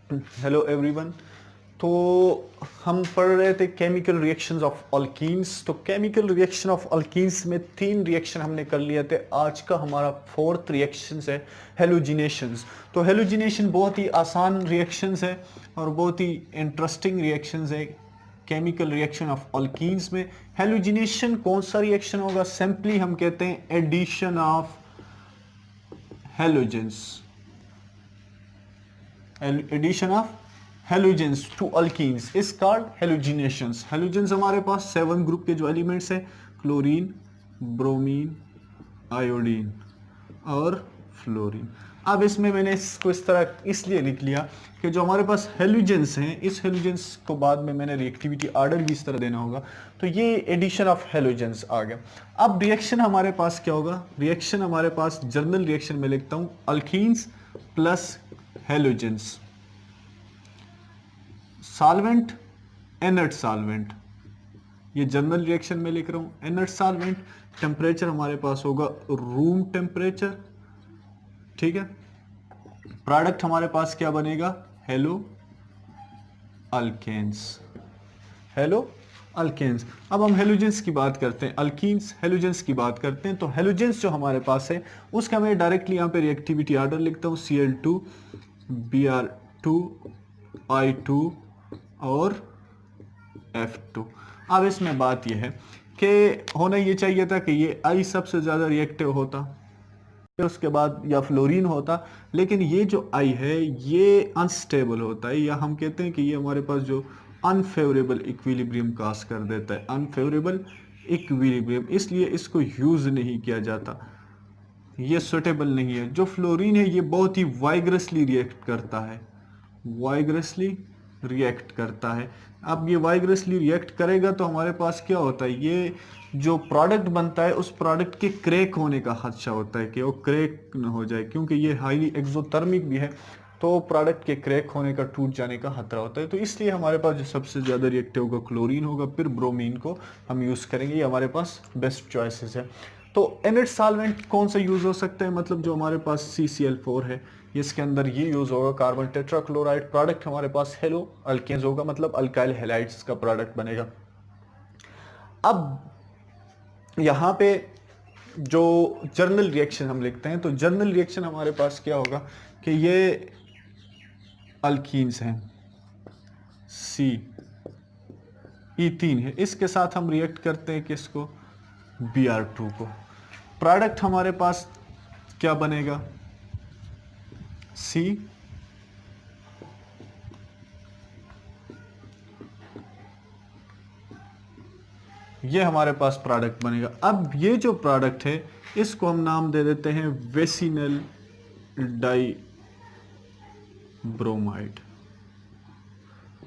Hello everyone. तो हम पढ़ रहे थे केमिकल रिएक्शंस ऑफ अल्कीन्स। तो केमिकल रिएक्शन ऑफ अल्कीन्स में 3 रिएक्शन हमने कर लिए थे। आज का हमारा 4th रिएक्शन है हेलोजिनेशंस। तो हेलोजिनेशन बहुत ही आसान रिएक्शंस है और बहुत ही इंटरेस्टिंग रिएक्शंस है केमिकल रिएक्शन ऑफ अल्कीन्स में। हेलोजिनेशन कौन सा रिएक्शन होगा? सिंपली हम कहते हैं addition of halogens, addition of halogens to alkenes is called halogenations. Halogens हमारे पास 7 ग्रुप के जो एलिमेंट्स हैं, क्लोरीन, ब्रोमीन, आयोडीन और फ्लोरीन। अब इसमें मैंने इसको इस तरह इसलिए लिख लिया कि जो हमारे पास हेलोजेंस हैं, इस हेलोजेंस को बाद में मैंने रिएक्टिविटी ऑर्डर भी इस तरह देना होगा। तो ये एडिशन ऑफ हेलोजेंस आ गया। अब रिएक्शन हमारे पास क्या होगा? रिएक्शन हमारे पास जर्नल रिएक्शन में लिखता हूं alkenes plus halogens, solvent, inert solvent. ये जनरल रिएक्शन में लिख रहा हूं। इनर्ट सॉल्वेंट, टेम्परेचर हमारे पास होगा रूम टेम्परेचर, ठीक है। प्रोडक्ट हमारे पास क्या बनेगा? Haloalkanes, haloalkanes. अब हम हेलोजेंस की बात करते हैं, अल्कीन्स हेलोजेंस की बात करते हैं। तो हेलोजेंस जो हमारे पास है उसका मैं डायरेक्टली यहाँ पे रिएक्टिविटी ऑर्डर लिखता हूँ, Cl2, Br2, I2 और F2। अब इसमें बात यह है कि होना ये चाहिए था कि ये I सबसे ज़्यादा रिएक्टिव होता, उसके बाद या फ्लोरीन होता, लेकिन ये जो I है ये अनस्टेबल होता है, या हम कहते हैं कि ये हमारे पास जो अनफेवरेबल इक्विलिब्रियम काज कर देता है, अनफेवरेबल इक्विलिब्रियम, इसलिए इसको यूज़ नहीं किया जाता, ये सुटेबल नहीं है। जो फ्लोरीन है ये बहुत ही वाइग्रसली रिएक्ट करता है, वाइग्रसली रिएक्ट करता है। अब ये वाइग्रसली रिएक्ट करेगा तो हमारे पास क्या होता है, ये जो प्रोडक्ट बनता है उस प्रोडक्ट के क्रैक होने का खदशा होता है कि वो क्रैक न हो जाए, क्योंकि ये हाईली एक्सोथर्मिक भी है, तो प्रोडक्ट के क्रैक होने का, टूट जाने का खतरा होता है। तो इसलिए हमारे पास जो सबसे ज़्यादा रिएक्टिव होगा क्लोरीन होगा, फिर ब्रोमीन को हम यूज़ करेंगे, ये हमारे पास बेस्ट चॉइसेस है। तो इनर्ट सॉल्वेंट कौन सा यूज़ हो सकता है? मतलब जो हमारे पास CCl4 है, इसके अंदर ये यूज़ होगा, कार्बन टेट्राक्लोराइड। प्रोडक्ट हमारे पास हेलो अल्केन्स होगा, मतलब अल्काइल हैलाइड्स का प्रोडक्ट बनेगा। अब यहाँ पे जो जर्नल रिएक्शन हम लिखते हैं, तो जर्नल रिएक्शन हमारे पास क्या होगा कि ये अल्कीन्स हैं, E3 है, इसके साथ हम रिएक्ट करते हैं किसको? Br2 को। प्रोडक्ट हमारे पास क्या बनेगा? C, ये हमारे पास प्रोडक्ट बनेगा। अब ये जो प्रोडक्ट है इसको हम नाम दे देते हैं वेसिनल डाई ब्रोमाइड,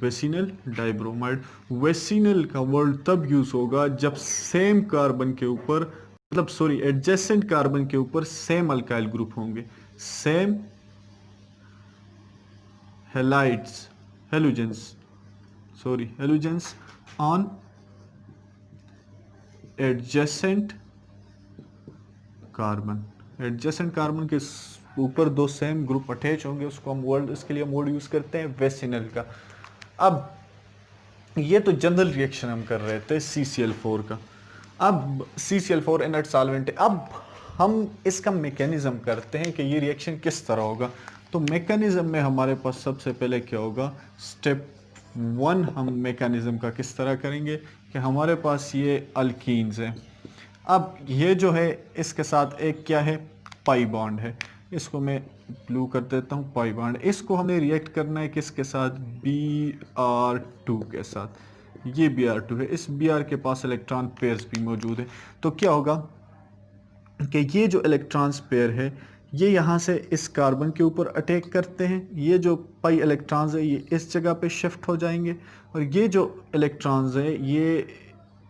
वेसिनल डाइब्रोमाइड। वेसिनल का वर्ड तब यूज होगा जब सेम कार्बन के ऊपर, मतलब सॉरी एडजेसेंट कार्बन के ऊपर सेम अल्काइल ग्रुप होंगे, same halides, halogens, sorry halogens on adjacent carbon, adjacent carbon के ऊपर 2 सेम ग्रुप अटैच होंगे, उसको हम वर्ड, इसके लिए हम वर्ड यूज करते हैं वेसिनल का। अब ये तो जनरल रिएक्शन हम कर रहे थे CCl4 का। अब CCl4 इनर्ट सॉल्वेंट है। अब हम इसका मैकेनिज्म करते हैं कि ये रिएक्शन किस तरह होगा। तो मैकेनिज्म में हमारे पास सबसे पहले क्या होगा, स्टेप 1 हम मैकेनिज्म का किस तरह करेंगे कि हमारे पास ये अल्कीन्स हैं। अब ये जो है इसके साथ एक क्या है, पाई बॉन्ड है, इसको मैं ब्लू कर देता हूँ, पाई बॉन्ड। इसको हमें रिएक्ट करना है किसके साथ? Br2 के साथ। ये Br2 है, इस Br के पास इलेक्ट्रॉन पेयर्स भी मौजूद है। तो क्या होगा कि ये जो इलेक्ट्रॉन्स पेयर है ये यहाँ से इस कार्बन के ऊपर अटैक करते हैं, ये जो पाई इलेक्ट्रॉन्स है ये इस जगह पे शिफ्ट हो जाएंगे, और ये जो इलेक्ट्रॉन्स है ये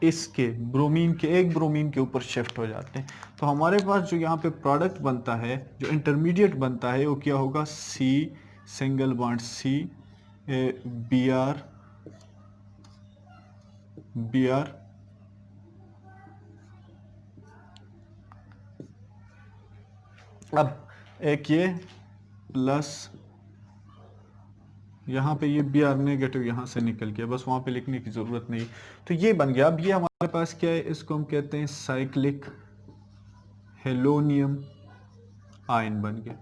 इसके ब्रोमीन के, एक ब्रोमीन के ऊपर शिफ्ट हो जाते हैं। तो हमारे पास जो यहाँ पे प्रोडक्ट बनता है, जो इंटरमीडिएट बनता है, वो क्या होगा? C, single bond C, Br, Br, अब एक ये प्लस यहाँ पे ये Br नेगेटिव यहाँ से निकल गया, बस वहाँ पे लिखने की ज़रूरत नहीं। तो ये बन गया। अब ये हमारे पास क्या है, इसको हम कहते हैं साइक्लिक हेलोनियम आयन बन गया।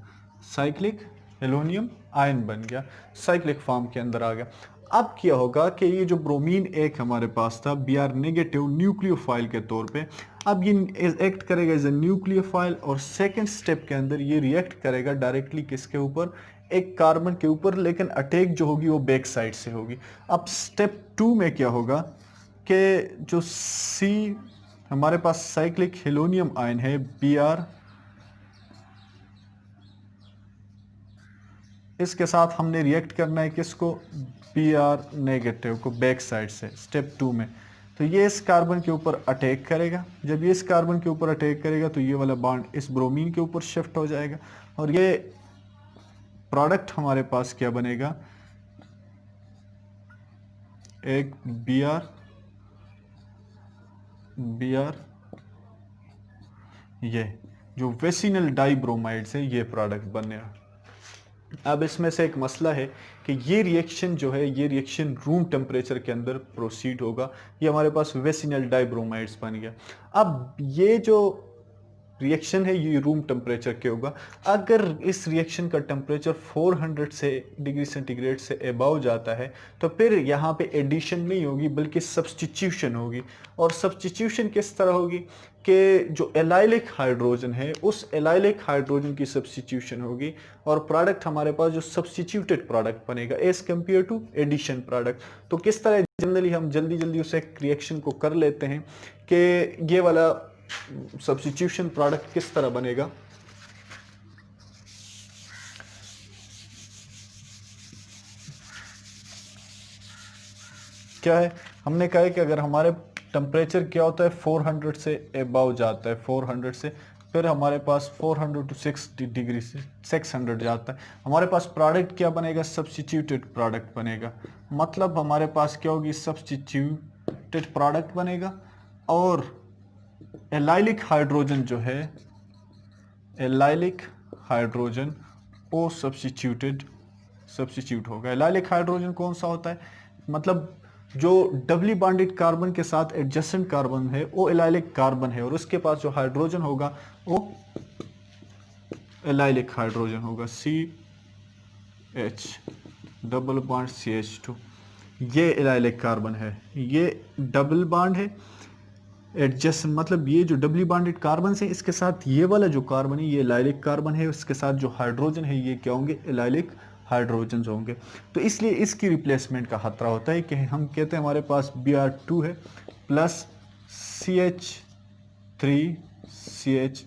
साइक्लिक हेलोनियम आयन बन गया, साइक्लिक फॉर्म के अंदर आ गया। अब क्या होगा कि ये जो ब्रोमीन एक हमारे पास था Br नेगेटिव न्यूक्लियोफाइल के तौर पे, अब ये एक्ट करेगा एज ए न्यूक्लियोफाइल, और सेकंड स्टेप के अंदर ये रिएक्ट करेगा डायरेक्टली किसके ऊपर, एक कार्बन के ऊपर, लेकिन अटैक जो होगी वो बैक साइड से होगी। अब स्टेप 2 में क्या होगा कि जो सी हमारे पास साइक्लिक हेलोनियम आयन है Br, इसके साथ हमने रिएक्ट करना है किसको, Br नेगेटिव को बैक साइड से स्टेप 2 में। तो ये इस कार्बन के ऊपर अटैक करेगा, जब ये इस कार्बन के ऊपर अटैक करेगा तो ये वाला बॉन्ड इस ब्रोमीन के ऊपर शिफ्ट हो जाएगा, और ये प्रोडक्ट हमारे पास क्या बनेगा, एक Br ये जो वेसिनल डाइब्रोमाइड से ये प्रोडक्ट बनेगा। अब इसमें से एक मसला है कि ये रिएक्शन जो है, ये रिएक्शन रूम टेम्परेचर के अंदर प्रोसीड होगा। ये हमारे पास वेसिनल डाइब्रोमाइड्स बन गया। अब ये जो रिएक्शन है ये रूम टेम्परेचर के होगा। अगर इस रिएक्शन का टेम्परेचर 400 से डिग्री सेंटीग्रेड से अबव जाता है तो फिर यहाँ पे एडिशन नहीं होगी बल्कि सब्स्टिट्यूशन होगी। और सब्स्टिट्यूशन किस तरह होगी कि जो एलाइलिक हाइड्रोजन है उस एलाइलिक हाइड्रोजन की सब्स्टिट्यूशन होगी, और प्रोडक्ट हमारे पास जो सब्स्टिट्यूटेड प्रोडक्ट बनेगा as compared to addition product. तो किस तरह जनरली हम जल्दी जल्दी उस रिएक्शन को कर लेते हैं कि ये वाला सब्स्टिट्यूशन प्रोडक्ट किस तरह बनेगा। क्या है, हमने कहा है कि अगर हमारे टेम्परेचर क्या होता है 400 से अबव जाता है, 400 से फिर हमारे पास 400 टू 60 डिग्री से 600 जाता है, हमारे पास प्रोडक्ट क्या बनेगा, सब्स्टिट्यूटेड प्रोडक्ट बनेगा। मतलब हमारे पास क्या होगी, सब्स्टिट्यूटेड प्रोडक्ट बनेगा, और एलाइलिक हाइड्रोजन जो है, एलाइलिक हाइड्रोजन वो सब्स्टिट्यूट होगा। एलाइलिक हाइड्रोजन कौन सा होता है, मतलब जो डबली बॉन्डेड कार्बन के साथ एडजेसेंट कार्बन है वो एलाइलिक कार्बन है, और उसके पास जो हाइड्रोजन होगा वो एलाइलिक हाइड्रोजन होगा, CH डबल बॉन्ड CH2। ये एलाइलिक कार्बन है, ये डबल बॉन्ड है एडजेसेंट, मतलब ये जो डबली बॉन्डेड कार्बन है इसके साथ ये वाला जो कार्बन है ये एलाइलिक कार्बन है, उसके साथ जो हाइड्रोजन है ये क्या होंगे, एलाइलिक हाइड्रोजन होंगे। तो इसलिए इसकी रिप्लेसमेंट का खतरा होता है कि हम कहते हैं हमारे पास Br2 है plus CH3CH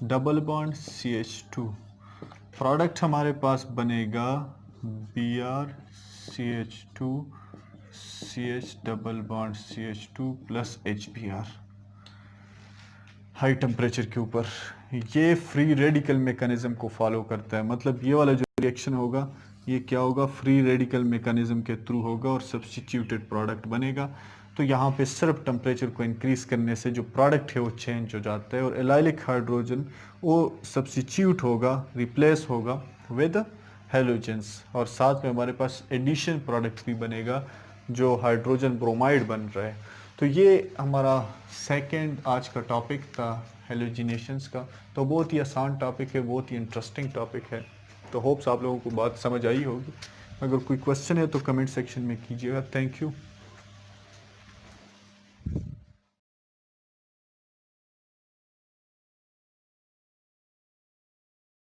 double bond CH2, product हमारे पास बनेगा BrCH2 CH double bond CH2 plus HBr high temperature के ऊपर। ये फ्री रेडिकल मैकेनिज्म को फॉलो करता है, मतलब ये वाला जो रिएक्शन होगा ये क्या होगा, फ्री रेडिकल मैकेनिज्म के थ्रू होगा और सब्स्टिट्यूटेड प्रोडक्ट बनेगा। तो यहाँ पे सिर्फ टेम्परेचर को इंक्रीज करने से जो प्रोडक्ट है वो चेंज हो जाता है, और एलाइलिक हाइड्रोजन वो सब्स्टिट्यूट होगा, रिप्लेस होगा विद हेलोजेंस, और साथ में हमारे पास एडिशन प्रोडक्ट भी बनेगा जो हाइड्रोजन ब्रोमाइड बन रहा है। तो ये हमारा सेकंड आज का टॉपिक था हेलोजिनेशंस का। तो बहुत ही आसान टॉपिक है, बहुत ही इंटरेस्टिंग टॉपिक है। तो होप्स आप लोगों को बात समझ आई होगी। अगर कोई क्वेश्चन है तो कमेंट सेक्शन में कीजिएगा। Thank you.